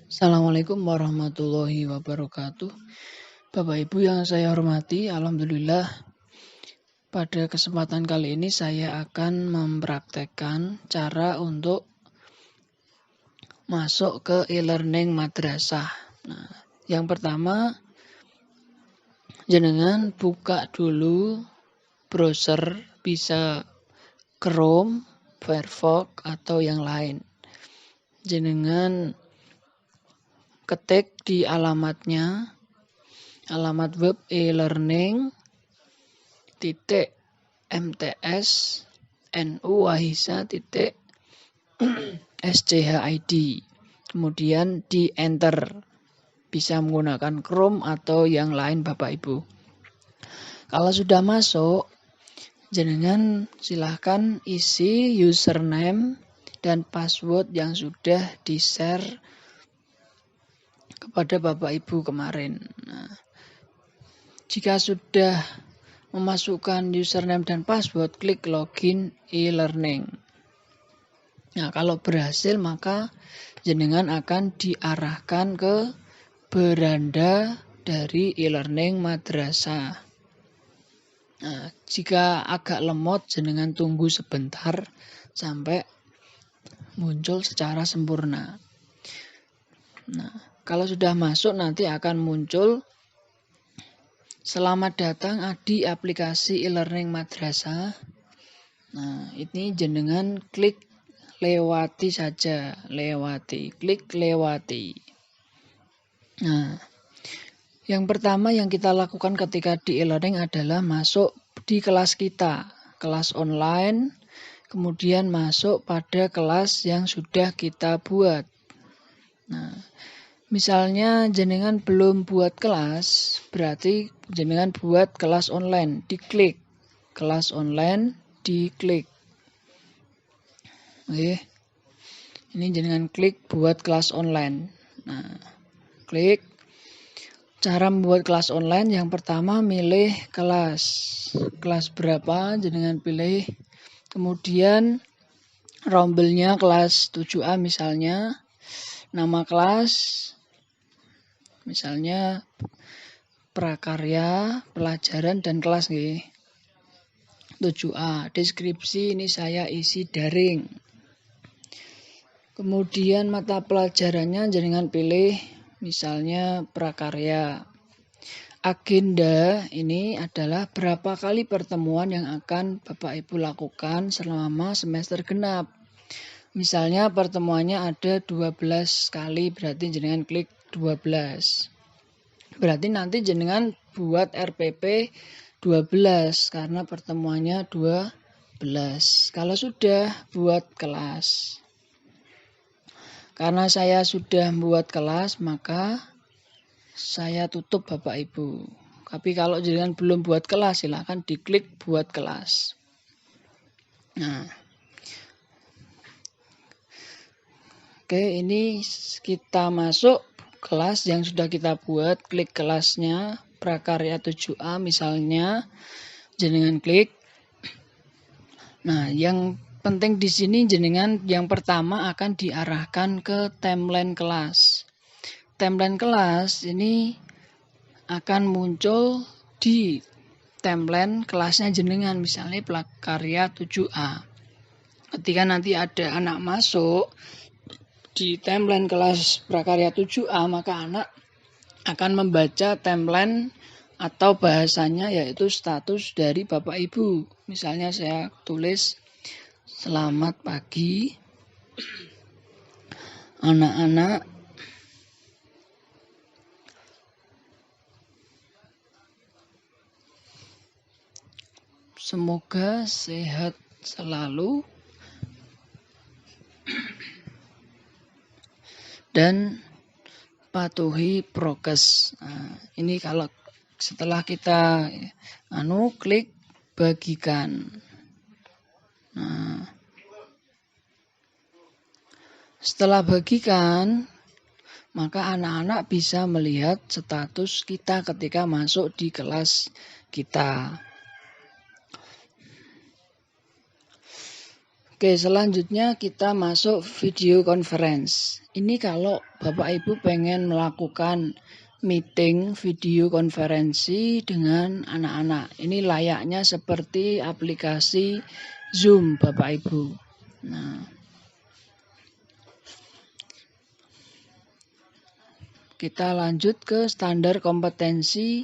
Assalamualaikum warahmatullahi wabarakatuh. Bapak Ibu yang saya hormati, alhamdulillah pada kesempatan kali ini saya akan mempraktekkan cara untuk masuk ke e-learning madrasah. Nah, yang pertama, jenengan buka dulu browser, bisa Chrome, Firefox, atau yang lain. Jenengan ketik di alamatnya, alamat web e-learning.tmts.nu.wahisa.schid. Kemudian di enter. Bisa menggunakan Chrome atau yang lain Bapak Ibu. Kalau sudah masuk, jenengan silahkan isi username dan password yang sudah di-share kepada Bapak Ibu kemarin. Nah, jika sudah memasukkan username dan password, klik login e-learning. Nah, kalau berhasil maka jenengan akan diarahkan ke beranda dari e-learning madrasah. Nah, jika agak lemot, jenengan tunggu sebentar sampai muncul secara sempurna. Nah, kalau sudah masuk nanti akan muncul selamat datang di aplikasi e-learning madrasah. Nah, ini jenengan klik lewati saja, klik lewati. Nah, yang pertama yang kita lakukan ketika di e-learning adalah masuk di kelas kita, kelas online, kemudian masuk pada kelas yang sudah kita buat. Nah, misalnya jenengan belum buat kelas, berarti jenengan buat kelas online, diklik. Kelas online, diklik. Oke. Ini jenengan klik buat kelas online. Nah, klik. Cara membuat kelas online yang pertama milih kelas. Kelas berapa jenengan pilih. Kemudian rombelnya kelas 7A misalnya. Nama kelas misalnya prakarya, pelajaran dan kelas nggih. 7A. Deskripsi ini saya isi daring. Kemudian mata pelajarannya jenengan pilih misalnya prakarya. Agenda ini adalah berapa kali pertemuan yang akan Bapak Ibu lakukan selama semester genap. Misalnya pertemuannya ada 12 kali, berarti jenengan klik 12. Berarti nanti jenengan buat RPP 12 karena pertemuannya 12. Kalau sudah buat kelas. Karena saya sudah buat kelas, maka saya tutup Bapak Ibu. Tapi kalau jenengan belum buat kelas, silakan diklik buat kelas. Nah, oke, ini kita masuk kelas yang sudah kita buat. Klik kelasnya, prakarya 7A misalnya, jenengan klik. Nah, yang penting di sini jenengan yang pertama akan diarahkan ke timeline kelas. Timeline kelas ini akan muncul di timeline kelasnya jenengan, misalnya prakarya 7A. Ketika nanti ada anak masuk di timeline kelas prakarya 7A, maka anak akan membaca timeline atau bahasanya yaitu status dari Bapak Ibu. Misalnya saya tulis selamat pagi anak-anak. Semoga sehat selalu dan patuhi prokes. Nah, ini kalau setelah kita klik bagikan. Nah, setelah bagikan, maka anak-anak bisa melihat status kita ketika masuk di kelas kita. Oke, selanjutnya kita masuk video conference. Ini kalau Bapak Ibu pengen melakukan meeting video konferensi dengan anak-anak. Ini layaknya seperti aplikasi Zoom Bapak Ibu. Nah, kita lanjut ke standar kompetensi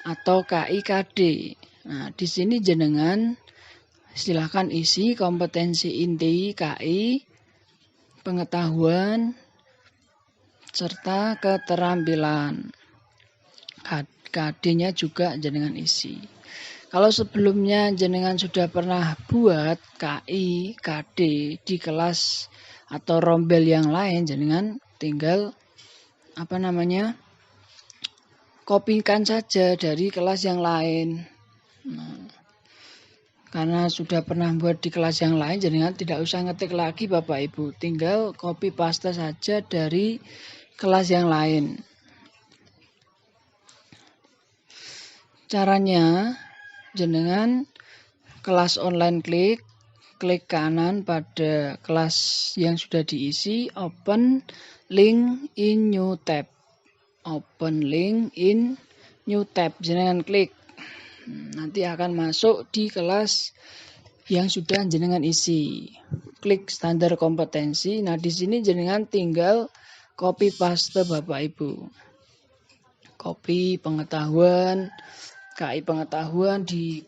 atau KIKD. Nah, di sini jenengan silakan isi kompetensi inti KI, pengetahuan, serta keterampilan. KD-nya juga jenengan isi. Kalau sebelumnya jenengan sudah pernah buat KI, KD di kelas atau rombel yang lain, jenengan tinggal kopikan saja dari kelas yang lain. Nah, karena sudah pernah buat di kelas yang lain, jenengan tidak usah ngetik lagi Bapak Ibu, tinggal copy paste saja dari kelas yang lain. Caranya, jenengan kelas online klik kanan pada kelas yang sudah diisi, open link in new tab. Open link in new tab, jenengan klik. Nanti akan masuk di kelas yang sudah jenengan isi. Klik standar kompetensi. Nah, di sini jenengan tinggal copy paste Bapak Ibu. Copy pengetahuan, KI pengetahuan di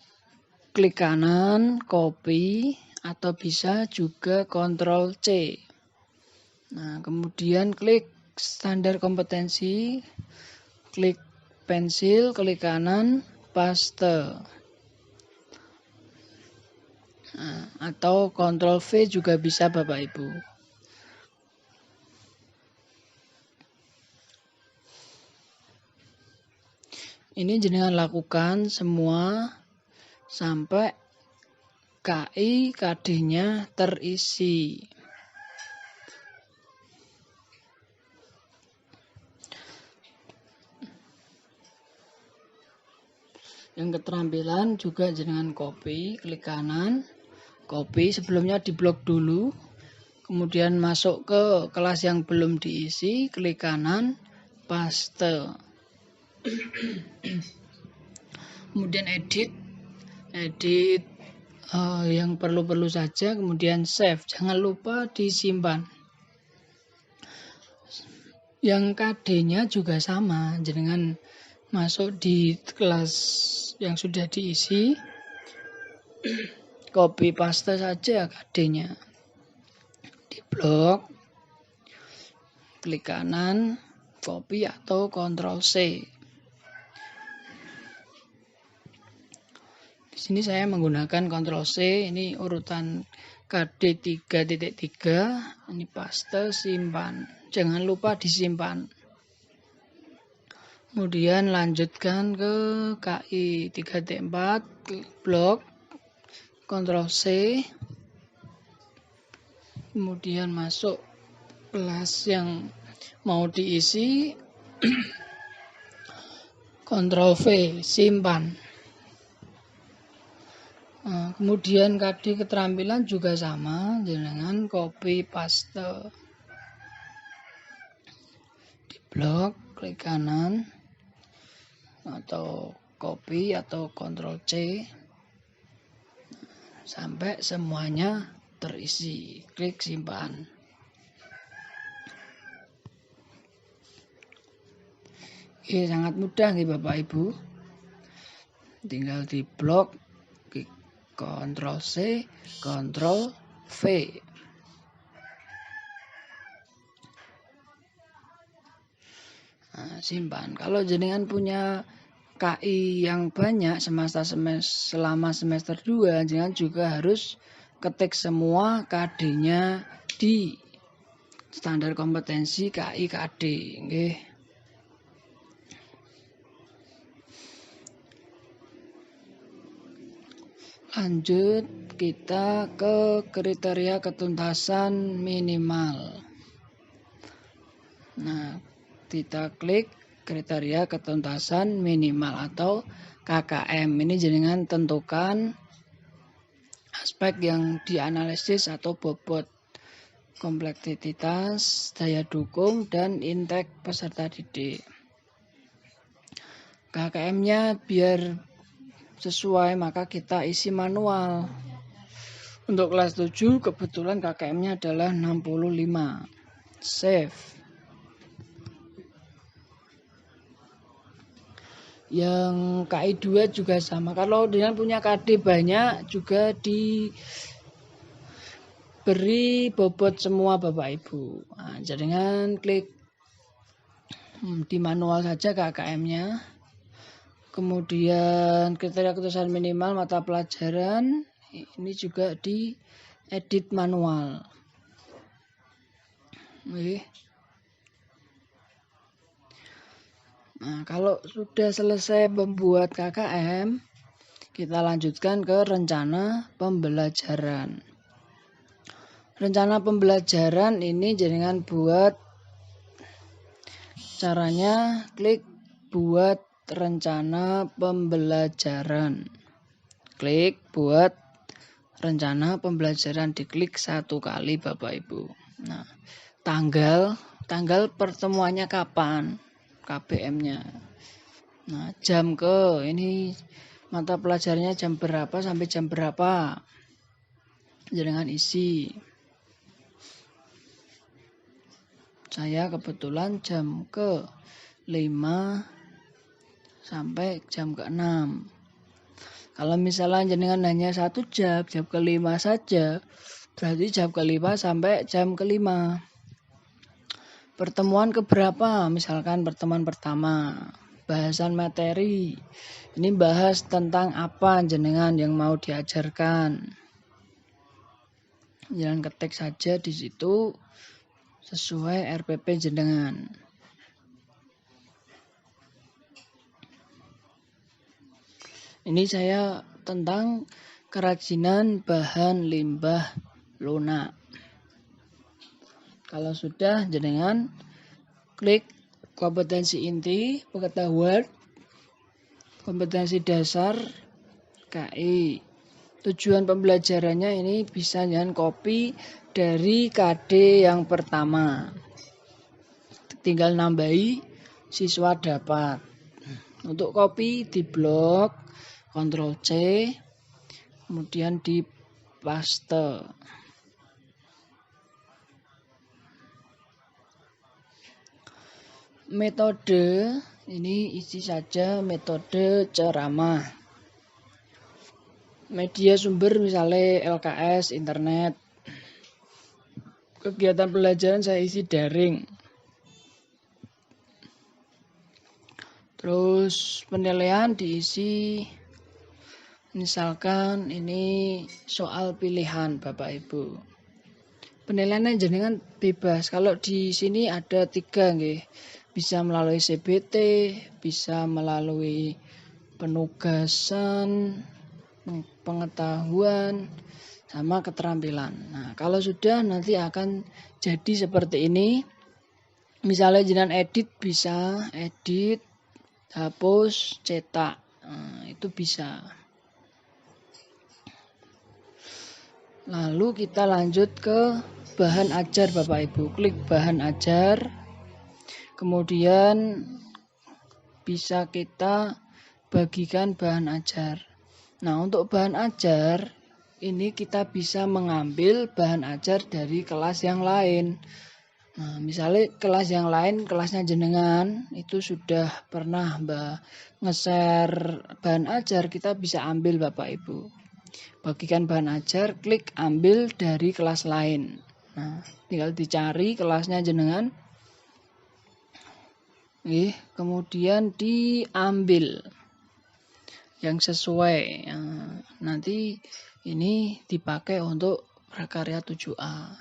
klik kanan, copy, atau bisa juga Ctrl C. Nah, kemudian klik standar kompetensi, klik pensil, klik kanan, paste. Nah, atau Ctrl V juga bisa Bapak Ibu. Ini jenengan lakukan semua sampai KI KD-nya terisi. Yang keterampilan juga jenengan copy, klik kanan, copy, sebelumnya diblok dulu, kemudian masuk ke kelas yang belum diisi, klik kanan, paste. Kemudian edit yang perlu-perlu saja, kemudian save, jangan lupa disimpan. Yang KD-nya juga sama, jenengan masuk di kelas yang sudah diisi, copy paste saja KD-nya, diblok, klik kanan, copy atau Ctrl C. Di sini saya menggunakan Ctrl C, ini urutan KD 3.3, ini paste, simpan. Jangan lupa disimpan. Kemudian lanjutkan ke KI 3.4, blok, Ctrl C. Kemudian masuk kelas yang mau diisi, Ctrl V, simpan. Nah, kemudian KD keterampilan juga sama, dengan copy paste, di blok, klik kanan, atau copy atau Ctrl C sampai semuanya terisi, klik simpan. Oke, sangat mudah nih Bapak Ibu, tinggal di blok, Ctrl C, Ctrl V. Nah, simpan. Kalau jenengan punya KI yang banyak selama semester 2, jenengan juga harus ketik semua KD-nya di standar kompetensi KI KD. Nggih. Lanjut kita ke kriteria ketuntasan minimal. Nah, kita klik kriteria ketuntasan minimal atau KKM. Ini jenengan tentukan aspek yang dianalisis atau bobot. kompleksitas, daya dukung, dan intake peserta didik. KKM-nya biar sesuai maka kita isi manual. Untuk kelas 7 kebetulan KKM-nya adalah 65. Save. Yang KI 2 juga sama. Kalau dengan punya KD banyak juga diberi bobot semua Bapak Ibu. Nah, dengan klik di manual saja KKM-nya. Kemudian kriteria ketelusan minimal mata pelajaran ini juga diedit manual. Nah, kalau sudah selesai membuat KKM, kita lanjutkan ke rencana pembelajaran. Rencana pembelajaran ini jenengan buat caranya klik buat rencana pembelajaran. Klik buat rencana pembelajaran, diklik 1 kali Bapak Ibu. Nah, tanggal pertemuannya kapan? KBM-nya. Nah, jam ini mata pelajarannya jam berapa sampai jam berapa? Jangan isi. Saya kebetulan jam ke-5 sampai jam ke-6. Kalau misalnya jenengan hanya 1 jam ke-5 saja, berarti jam ke-5 sampai jam ke-5. Pertemuan keberapa? Misalkan pertemuan pertama, bahasan materi. Ini bahas tentang apa jenengan yang mau diajarkan. Jangan ketik saja di situ sesuai RPP jenengan. Ini saya tentang kerajinan bahan limbah lunak. Kalau sudah, jenengan klik kompetensi inti, pengetahuan, kompetensi dasar, KI. Tujuan pembelajarannya ini bisa jangan copy dari KD yang pertama. Tinggal nambahi siswa dapat. Untuk copy di blok, Ctrl C, kemudian di paste. Metode ini isi saja metode ceramah. Media sumber misalnya LKS, internet. Kegiatan pelajaran saya isi daring. Terus penilaian diisi misalkan ini soal pilihan Bapak Ibu. Penilaiannya jenengan bebas. Kalau di sini ada 3 nggih. Bisa melalui CBT, bisa melalui penugasan, pengetahuan, sama keterampilan. Nah, kalau sudah nanti akan jadi seperti ini. Misalnya jenengan edit bisa, edit, hapus, cetak. Nah, itu bisa. Lalu kita lanjut ke bahan ajar Bapak Ibu. Klik bahan ajar. Kemudian bisa kita bagikan bahan ajar. Nah, untuk bahan ajar ini kita bisa mengambil bahan ajar dari kelas yang lain. Nah, misalnya kelas yang lain, kelasnya jenengan itu sudah pernah nge-share bahan ajar, kita bisa ambil Bapak Ibu. Bagikan bahan ajar, klik ambil dari kelas lain. Nah, tinggal dicari kelasnya jenengan. Kemudian diambil yang sesuai. Nanti ini dipakai untuk prakarya 7A.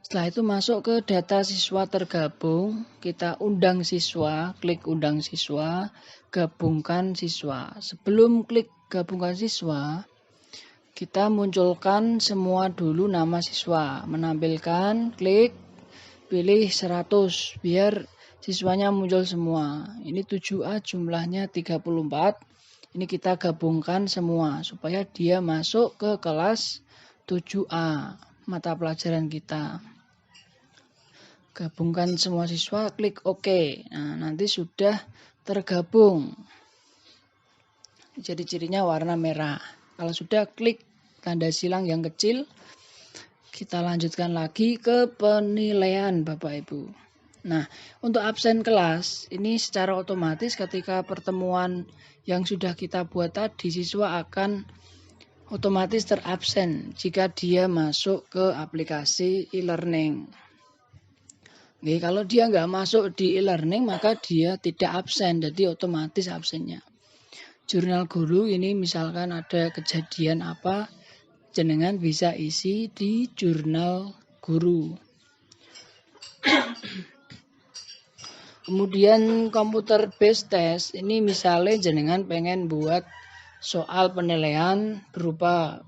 Setelah itu masuk ke data siswa tergabung, kita undang siswa, klik undang siswa, gabungkan siswa. Sebelum klik gabungkan siswa, kita munculkan semua dulu nama siswa. Menampilkan, klik, pilih 100 biar siswanya muncul semua. Ini 7A jumlahnya 34. Ini kita gabungkan semua supaya dia masuk ke kelas 7A mata pelajaran kita. Gabungkan semua siswa, klik OK. Nah, nanti sudah tergabung. Ciri-cirinya warna merah. Kalau sudah, klik tanda silang yang kecil. Kita lanjutkan lagi ke penilaian Bapak Ibu. Nah, untuk absen kelas, ini secara otomatis ketika pertemuan yang sudah kita buat tadi, siswa akan otomatis terabsen jika dia masuk ke aplikasi e-learning. Oke, kalau dia nggak masuk di e-learning, maka dia tidak absen, jadi otomatis absennya. Jurnal guru ini misalkan ada kejadian apa, jenengan bisa isi di jurnal guru. Kemudian komputer based test, ini misalnya jenengan pengen buat soal penilaian berupa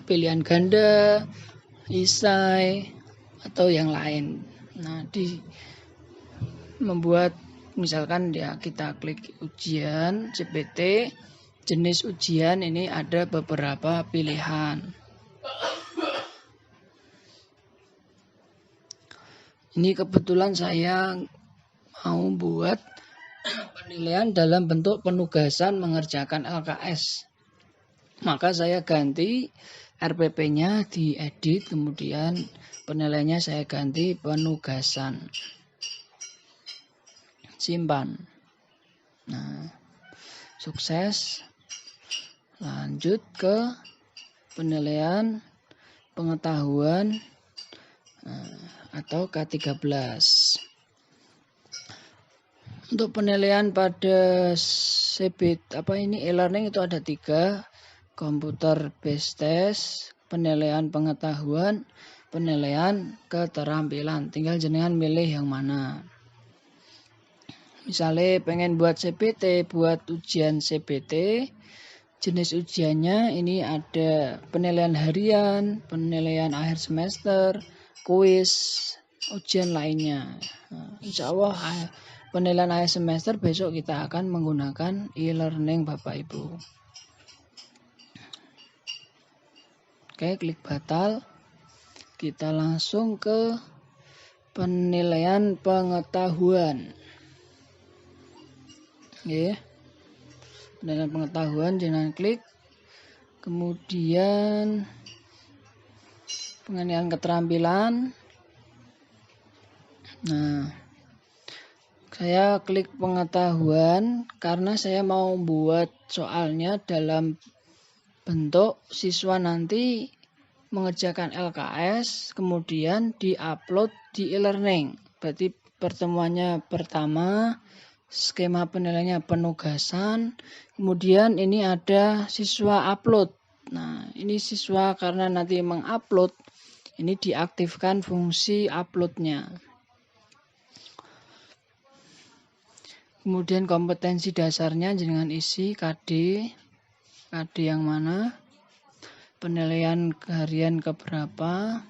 pilihan ganda, esai, atau yang lain. Nah, membuat misalkan ya kita klik ujian CPT, jenis ujian ini ada beberapa pilihan. Ini kebetulan saya mau buat penilaian dalam bentuk penugasan mengerjakan LKS. Maka saya ganti RPP-nya diedit, kemudian penilaiannya saya ganti penugasan. Simpan. Nah, sukses. Lanjut ke penilaian pengetahuan atau K13. Untuk penilaian pada e-learning itu ada 3, komputer based test, penilaian pengetahuan, penilaian keterampilan. Tinggal jenengan milih yang mana. Misalnya pengen buat CPT, buat ujian CPT, jenis ujiannya ini ada penilaian harian, penilaian akhir semester, kuis, ujian lainnya. Nah, insya Allah penilaian akhir semester besok kita akan menggunakan e-learning Bapak Ibu. Oke, klik batal. Kita langsung ke penilaian pengetahuan. Oke. Penilaian pengetahuan jangan klik. Kemudian penilaian keterampilan. Nah, saya klik pengetahuan karena saya mau buat soalnya dalam bentuk siswa nanti mengerjakan LKS kemudian diupload di e-learning. Berarti pertemuannya pertama, skema penilaiannya penugasan, kemudian ini ada siswa upload. Nah, ini siswa karena nanti mengupload, ini diaktifkan fungsi uploadnya. Kemudian kompetensi dasarnya dengan isi KD yang mana, penilaian harian keberapa,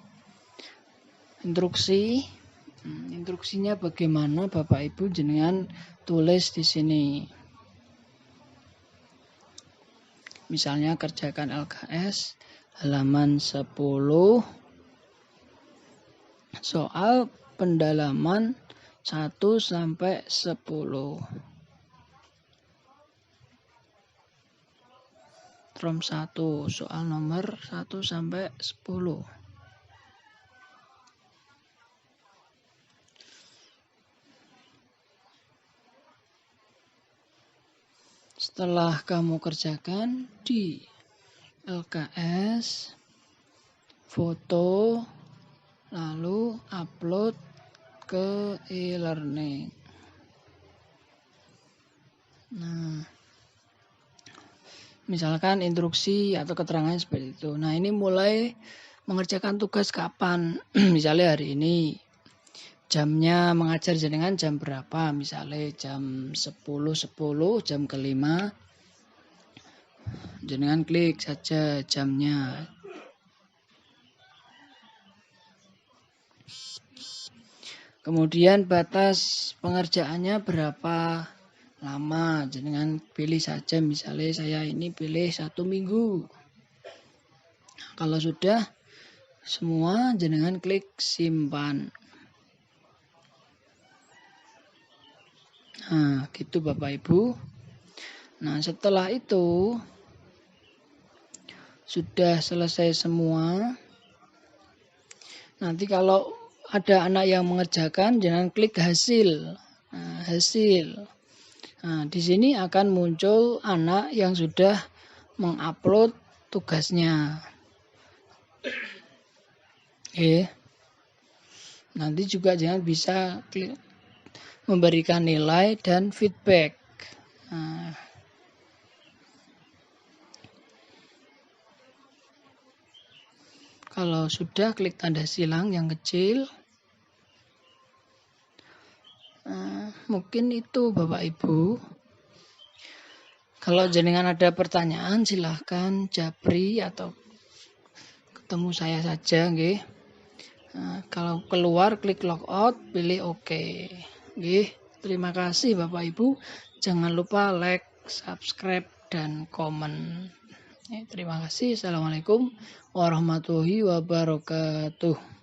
instruksinya bagaimana Bapak Ibu jenengan tulis di sini. Misalnya kerjakan LKS halaman 10 soal pendalaman 1 sampai 10. From 1, soal nomor 1 sampai 10. Setelah kamu kerjakan di LKS, foto, lalu upload ke e-learning. Nah, misalkan instruksi atau keterangan seperti itu. Nah, ini mulai mengerjakan tugas kapan? Misalnya hari ini jamnya mengajar jenengan jam berapa? Misalnya jam 10.10, jam ke-5. Jenengan klik saja jamnya. Kemudian batas pengerjaannya berapa lama? Jenengan pilih saja, misalnya saya ini pilih 1 minggu. Kalau sudah semua, jenengan klik simpan. Nah, gitu Bapak Ibu. Nah, setelah itu sudah selesai semua. Nanti kalau ada anak yang mengerjakan, jangan klik hasil. Nah, hasil. Nah, di sini akan muncul anak yang sudah mengupload tugasnya. Oke. Nanti juga jangan bisa klik memberikan nilai dan feedback. Nah, kalau sudah klik tanda silang yang kecil. Nah, mungkin itu Bapak Ibu. Kalau jenengan ada pertanyaan silahkan japri atau ketemu saya saja, nggih. Nah, kalau keluar klik logout, pilih OK. Nggih, terima kasih Bapak Ibu. Jangan lupa like, subscribe dan komen. Terima kasih. Assalamualaikum warahmatullahi wabarakatuh.